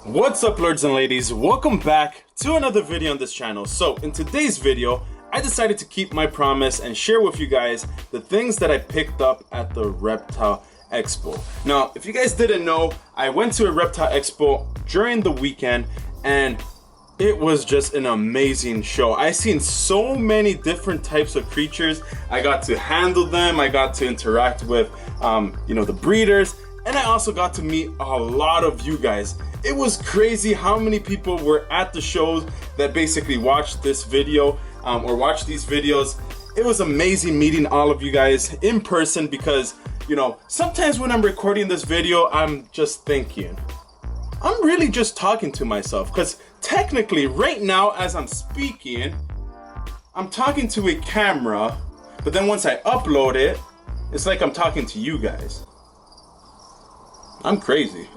What's up, lords and ladies? Welcome back to another video on this channel. So in today's video, I decided to keep my promise and share with you guys the things that I picked up at the Reptile Expo. Now, if you guys didn't know, I went to a Reptile Expo during the weekend and it was just an amazing show. I seen so many different types of creatures. I got to handle them. I got to interact with, the breeders, and I also got to meet a lot of you guys. It was crazy how many people were at the shows that basically watched this video or watched these videos. It was amazing meeting all of you guys in person because, sometimes when I'm recording this video, I'm just thinking, I'm really just talking to myself because technically right now as I'm speaking, I'm talking to a camera, but then once I upload it, it's like I'm talking to you guys. I'm crazy.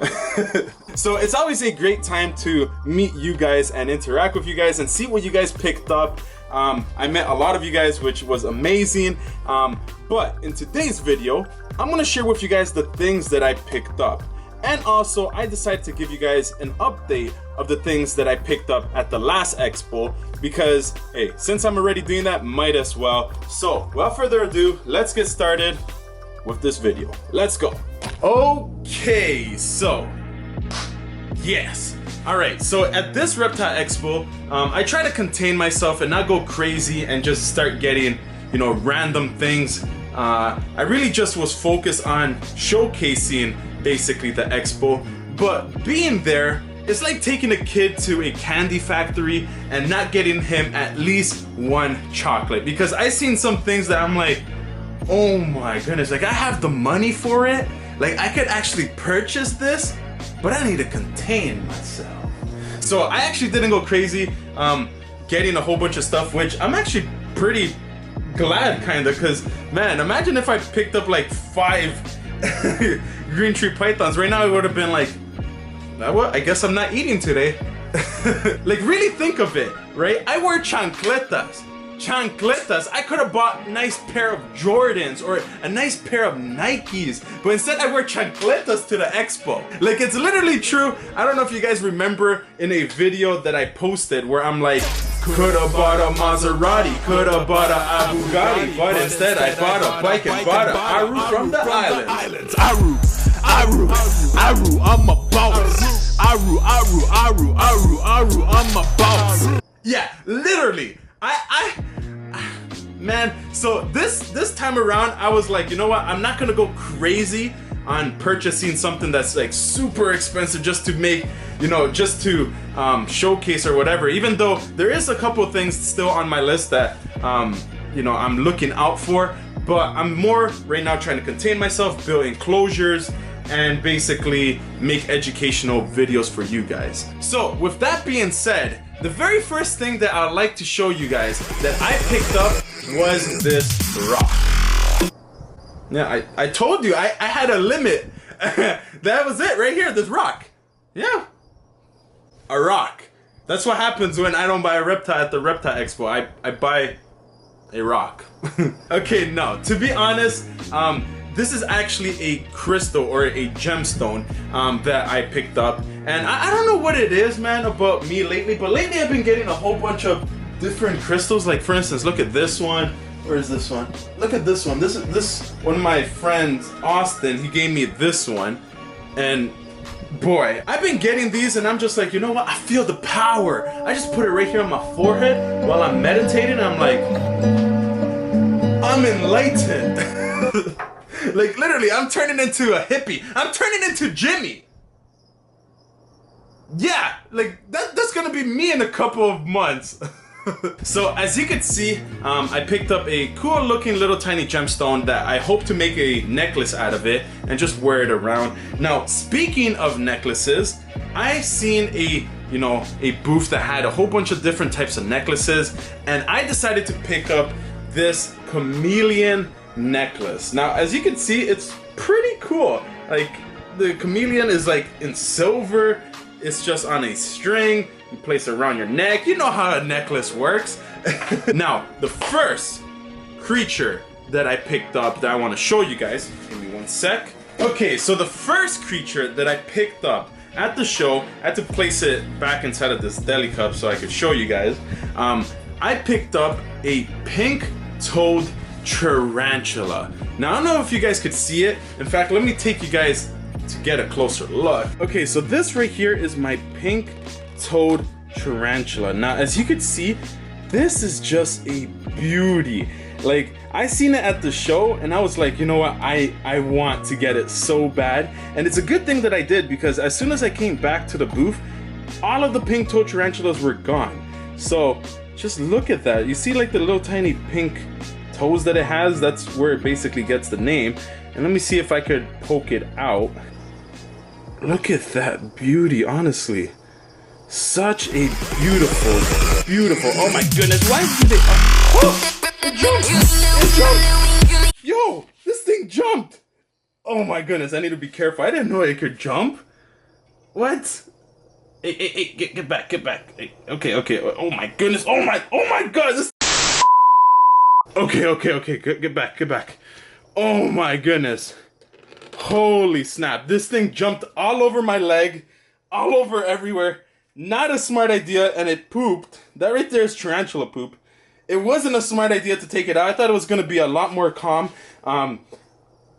So it's always a great time to meet you guys and interact with you guys and see what you guys picked up. I met a lot of you guys, which was amazing. But in today's video, I'm gonna share with you guys the things that I picked up. And also, I decided to give you guys an update of the things that I picked up at the last expo because, hey, since I'm already doing that, might as well. So, without further ado, let's get started with this video. Let's go. Okay, so yes. All right, so at this Reptile Expo, I try to contain myself and not go crazy and just start getting, random things. I really just was focused on showcasing basically the expo, but being there, it's like taking a kid to a candy factory and not getting him at least one chocolate, because I seen some things that I'm like, oh my goodness, like I have the money for it. Like I could actually purchase this, but I need to contain myself. So I actually didn't go crazy getting a whole bunch of stuff, which I'm actually pretty glad kinda, because man, imagine if I picked up like 5 green tree pythons. Right now it would have been like, well, I guess I'm not eating today. Like really think of it, right? I wear chancletas. I could have bought a nice pair of Jordans or a nice pair of Nikes, but instead I wear chancletas to the expo. Like it's literally true. I don't know if you guys remember in a video that I posted where I'm like, coulda bought a Maserati, coulda bought a Bugatti, but instead I bought a bike and bought a Aru from the islands. Aru, I'm a boss. Aru, I'm a boss. Yeah, literally. Man, so this time around, I was like, you know what? I'm not gonna go crazy on purchasing something that's like super expensive just to make, just to showcase or whatever. Even though there is a couple of things still on my list that, I'm looking out for. But I'm more right now trying to contain myself, build enclosures, and basically make educational videos for you guys. So with that being said, the very first thing that I'd like to show you guys that I picked up was this rock. Yeah, I told you, I had a limit. That was it right here, this rock. Yeah, a rock. That's what happens when I don't buy a reptile at the Reptile Expo. I buy a rock. Okay, no, to be honest, this is actually a crystal or a gemstone that I picked up. And I don't know what it is, man, about me lately, but lately I've been getting a whole bunch of different crystals. Like for instance, look at this one. Where is this one? Look at this one. This one of my friends, Austin, he gave me this one. And boy, I've been getting these and I'm just like, you know what? I feel the power. I just put it right here on my forehead while I'm meditating. I'm like, I'm enlightened. Like literally, I'm turning into a hippie. I'm turning into Jimmy. Yeah, like that's gonna be me in a couple of months. So as you can see, I picked up a cool looking little tiny gemstone that I hope to make a necklace out of it and just wear it around. Now, speaking of necklaces, I seen a booth that had a whole bunch of different types of necklaces, and I decided to pick up this chameleon necklace. Now, as you can see, it's pretty cool. Like the chameleon is like in silver. It's just on a string. You place it around your neck. You know how a necklace works. Now, the first creature that I picked up that I want to show you guys. Give me one sec. Okay, so the first creature that I picked up at the show, I had to place it back inside of this deli cup so I could show you guys. I picked up a pink-toed tarantula. Now, I don't know if you guys could see it. In fact, let me take you guys to get a closer look. Okay, so this right here is my pink-toed tarantula. Now, as you could see, this is just a beauty. Like, I seen it at the show and I was like, you know what, I want to get it so bad. And it's a good thing that I did, because as soon as I came back to the booth, all of the pink-toed tarantulas were gone. So just look at that. You see like the little tiny pink toes that it has? That's where it basically gets the name. And let me see if I could poke it out. Look at that beauty, honestly. Such a beautiful, beautiful. Oh my goodness, why did it? Oh, it jumped! It jumped! Yo, this thing jumped! Oh my goodness, I need to be careful. I didn't know it could jump. What? Hey, get back, get back. Hey, okay. Oh my goodness, oh my god, this. Okay, get back. Oh my goodness. Holy snap, this thing jumped all over my leg, all over everywhere. Not a smart idea, and it pooped. That right there is tarantula poop. It wasn't a smart idea to take it out. I thought it was going to be a lot more calm. I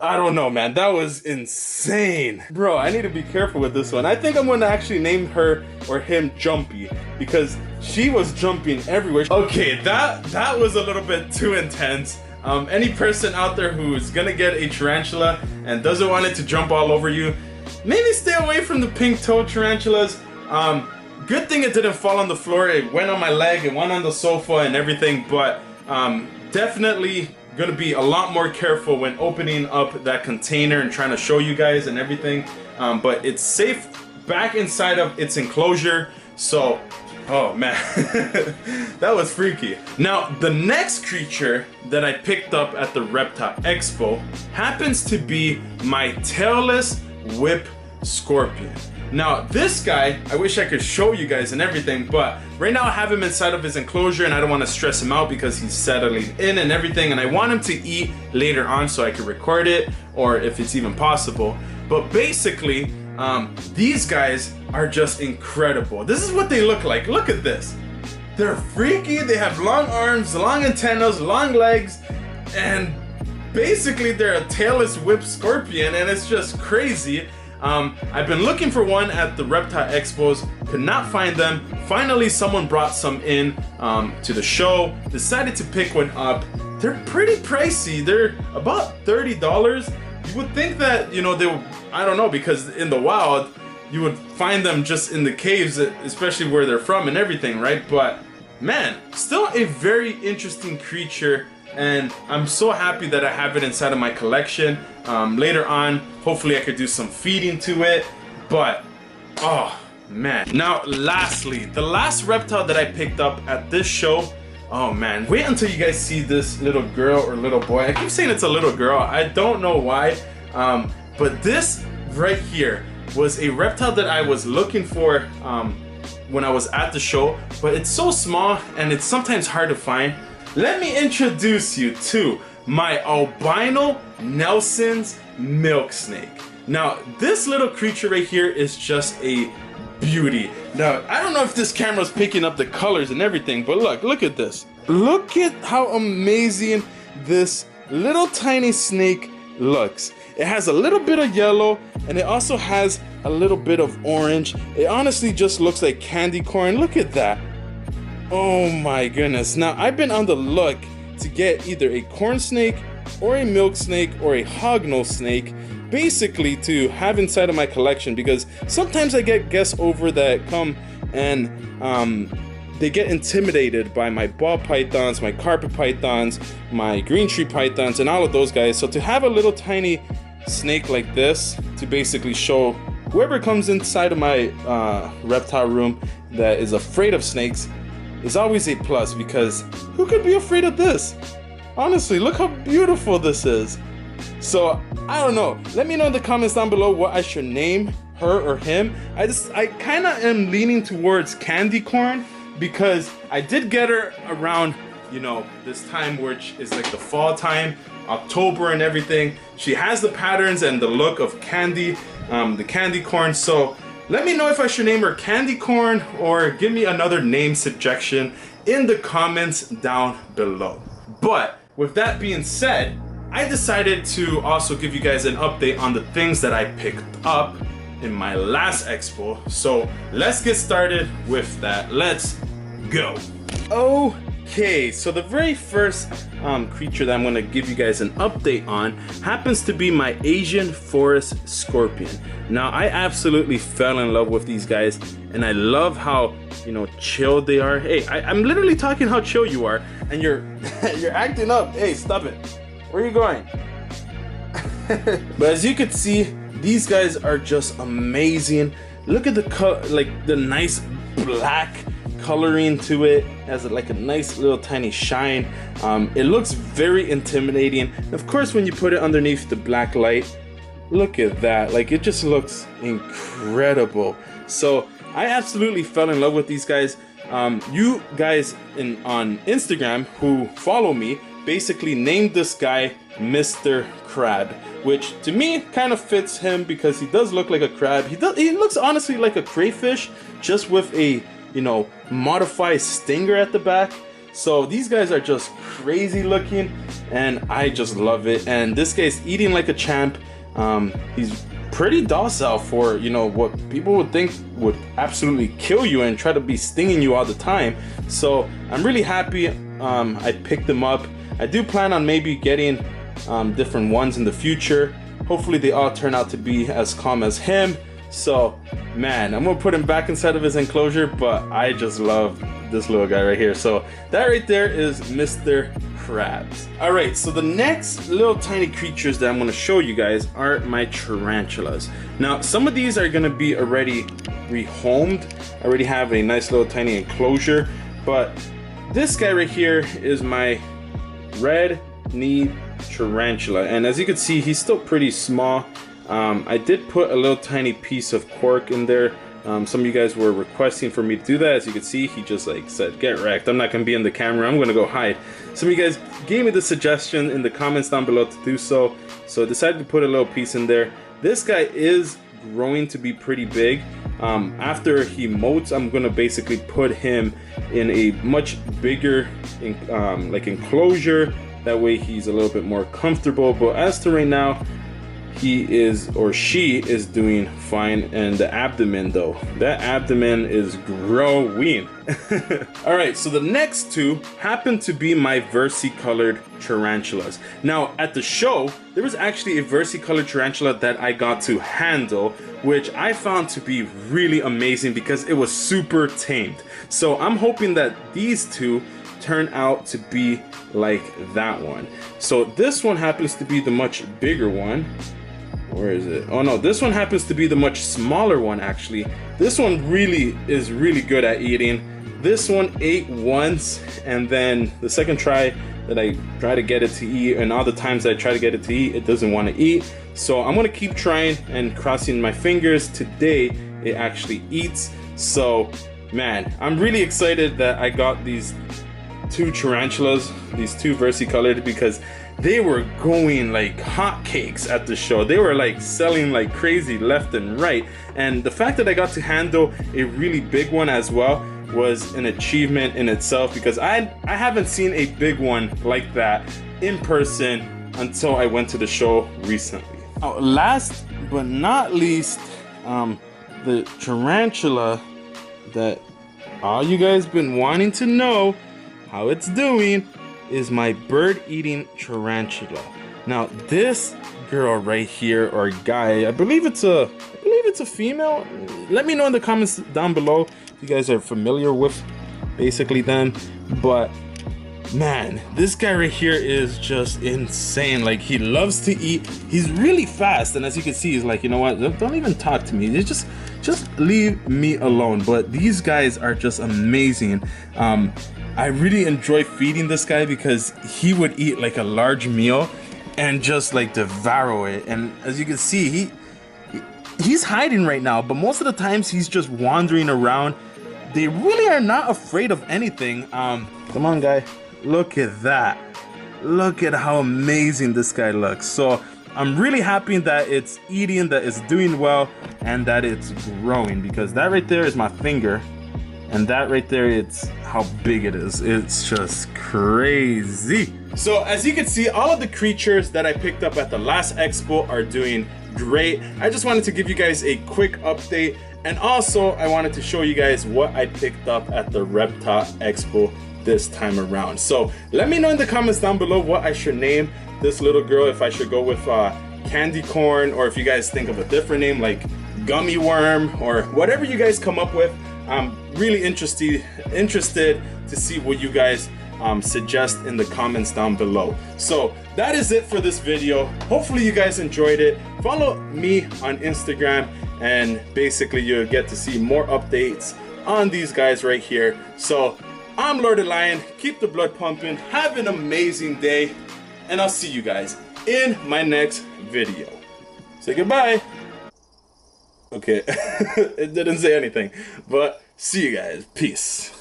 don't know, man. That was insane. Bro, I need to be careful with this one. I think I'm going to actually name her or him Jumpy, because she was jumping everywhere. Okay, that was a little bit too intense. Any person out there who's going to get a tarantula and doesn't want it to jump all over you, maybe stay away from the pink-toed tarantulas. Good thing it didn't fall on the floor. It went on my leg, it went on the sofa and everything, but definitely gonna be a lot more careful when opening up that container and trying to show you guys and everything. But it's safe back inside of its enclosure, so oh man, that was freaky. Now, the next creature that I picked up at the Reptile Expo happens to be my tailless whip scorpion. Now, this guy, I wish I could show you guys and everything, but right now I have him inside of his enclosure and I don't want to stress him out because he's settling in and everything, and I want him to eat later on so I can record it, or if it's even possible. But basically, these guys are just incredible. This is what they look like. Look at this. They're freaky. They have long arms, long antennas, long legs, and basically they're a tailless whip scorpion, and it's just crazy. I've been looking for one at the Reptile Expos, could not find them. Finally, someone brought some in to the show, decided to pick one up. They're pretty pricey. They're about $30. You would think that, you know, they would, I don't know, because in the wild, you would find them just in the caves, especially where they're from and everything, right? But man, still a very interesting creature, and I'm so happy that I have it inside of my collection. Later on, hopefully I could do some feeding to it, but oh man. Now lastly, the last reptile that I picked up at this show, oh man, wait until you guys see this little girl or little boy. I keep saying it's a little girl, I don't know why, but this right here was a reptile that I was looking for when I was at the show, but it's so small and it's sometimes hard to find. Let me introduce you to my albino Nelson's milk snake. Now, this little creature right here is just a beauty. Now, I don't know if this camera's picking up the colors and everything, but look at this. Look at how amazing this little tiny snake looks. It has a little bit of yellow, and it also has a little bit of orange. It honestly just looks like candy corn. Look at that. Oh my goodness. Now, I've been on the look to get either a corn snake or a milk snake or a hognose snake, basically to have inside of my collection, because sometimes I get guests over that come and they get intimidated by my ball pythons, my carpet pythons, my green tree pythons, and all of those guys. So to have a little tiny snake like this to basically show whoever comes inside of my reptile room that is afraid of snakes is always a plus, because who could be afraid of this? Honestly, look how beautiful this is. So I don't know, let me know in the comments down below what I should name her or him. I kind of am leaning towards candy corn, because I did get her around, you know, this time, which is like the fall time, October and everything. She has the patterns and the look of candy, the candy corn. So let me know if I should name her Candy Corn or give me another name suggestion in the comments down below. But with that being said, I decided to also give you guys an update on the things that I picked up in my last expo. So let's get started with that. Let's go. Okay, so the very first creature that I'm going to give you guys an update on happens to be my Asian forest scorpion. Now, I absolutely fell in love with these guys, and I love how, you know, chill they are. Hey, I'm literally talking how chill you are, and you're you're acting up. Hey, stop it. Where are you going? But as you can see, these guys are just amazing. Look at the color, like the nice black coloring to it. Has like a nice little tiny shine. It looks very intimidating. Of course, when you put it underneath the black light, look at that. Like, it just looks incredible. So I absolutely fell in love with these guys. You guys on Instagram who follow me basically named this guy Mr. Crab, which to me kind of fits him because he does look like a crab. He looks honestly like a crayfish, just with a, you know, modified stinger at the back. So these guys are just crazy looking, and I just love it. And this guy's eating like a champ. He's pretty docile for, you know, what people would think would absolutely kill you and try to be stinging you all the time. So I'm really happy I picked him up. I do plan on maybe getting different ones in the future. Hopefully they all turn out to be as calm as him. So, man, I'm gonna put him back inside of his enclosure, but I just love this little guy right here. So that right there is Mr. Krabs. All right, so the next little tiny creatures that I'm gonna show you guys are my tarantulas. Now, some of these are gonna be already rehomed. I already have a nice little tiny enclosure, but this guy right here is my red knee tarantula, and as you can see, he's still pretty small. I did put a little tiny piece of cork in there. Some of you guys were requesting for me to do that. As you can see, he just like said, get wrecked. I'm not gonna be in the camera, I'm gonna go hide. Some of you guys gave me the suggestion in the comments down below to do so, so I decided to put a little piece in there. This guy is growing to be pretty big. After he molts, I'm gonna basically put him in a much bigger like enclosure. That way he's a little bit more comfortable. But as to right now, he is, or she is, doing fine. And the abdomen though, that abdomen is growing. All right, so the next two happen to be my versicolored tarantulas. Now at the show, there was actually a versicolored tarantula that I got to handle, which I found to be really amazing because it was super tamed. So I'm hoping that these two turn out to be like that one. So this one happens to be the much bigger one. Where is it? Oh no, this one happens to be the much smaller one actually. This one really is really good at eating. This one ate once, and then the second try that I try to get it to eat, and all the times that I try to get it to eat, it doesn't want to eat. So I'm gonna keep trying and crossing my fingers. Today it actually eats. So man, I'm really excited that I got these two tarantulas, these two versicolored, because they were going like hotcakes at the show. They were like selling like crazy left and right. And the fact that I got to handle a really big one as well was an achievement in itself, because I haven't seen a big one like that in person until I went to the show recently. Oh, last but not least, the tarantula that all you guys been wanting to know how it's doing is my bird-eating tarantula. Now this girl right here, or guy, I believe it's a female. Let me know in the comments down below if you guys are familiar with basically them. But man, this guy right here is just insane. Like, he loves to eat. He's really fast, and as you can see, he's like, you know what, don't even talk to me, just leave me alone. But these guys are just amazing. I really enjoy feeding this guy because he would eat like a large meal and just like devour it. And as you can see, he's hiding right now, but most of the times he's just wandering around. They really are not afraid of anything. Come on, guy, look at that. Look at how amazing this guy looks. So I'm really happy that it's eating, that it's doing well, and that it's growing, because that right there is my finger, and that right there, it's how big it is. It's just crazy. So as you can see, all of the creatures that I picked up at the last expo are doing great. I just wanted to give you guys a quick update, and also I wanted to show you guys what I picked up at the Reptile Expo this time around. So let me know in the comments down below what I should name this little girl, if I should go with candy corn, or if you guys think of a different name like gummy worm, or whatever you guys come up with. I'm really interested to see what you guys suggest in the comments down below. So that is it for this video. Hopefully you guys enjoyed it. Follow me on Instagram, and basically you'll get to see more updates on these guys right here. So I'm Lord the Lion. Keep the blood pumping. Have an amazing day, and I'll see you guys in my next video. Say goodbye. Okay, it didn't say anything, but see you guys. Peace.